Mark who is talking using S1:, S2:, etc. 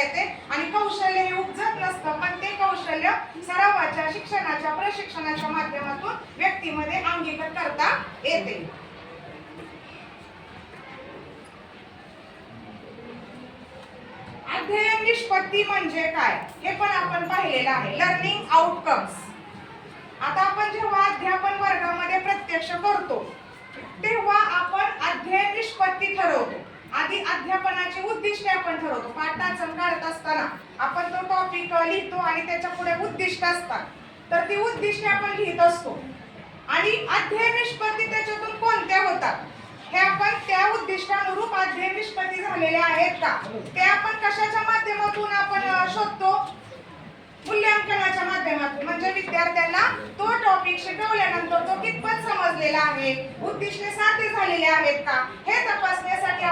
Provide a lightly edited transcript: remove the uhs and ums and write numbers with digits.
S1: येते आणि कौशल्य हे उपजत नसतं, पण ते कौशल्य सरावाच्या, शिक्षणाच्या, प्रशिक्षणाच्या माध्यमातून व्यक्तीमध्ये अंगीकृत करता येते. अध्ययन निष्पत्ती म्हणजे काय हे पण आपण पाहिलेलं आहे. Learning outcomes. आता आपण जेव्हा अध्यापन वर्गामध्ये प्रत्यक्ष करतो तेव्हा आपण अध्ययन निष्पत्ती ठरवतो. आधी अध्यापनाची उद्दिष्टे आपण ठरवतो. पाठांतर काढत असताना आपण तो टॉपिक लिहितो आणि त्याच्या पुढे उद्दिष्ट असतात, तर ती उद्दिष्टे आपण लिहित असतो. आणि अध्ययन निष्पत्ती त्याच्यातून कोणत्या होतात हे आपण त्या उद्दिष्टानुरूप अध्ययन निष्पत्ती झालेले आहेत का ते आपण कशाच्या माध्यमातून आपण शोधतो? मूल्यांकनाच्या माध्यमातून. म्हणजे विद्यार्थ्यांना तो टॉपिक शिकवल्यानंतर तो कितपत समजलेला आहे, उद्दिष्टे साध्य झालेले आहेत का हे तपासण्यासाठी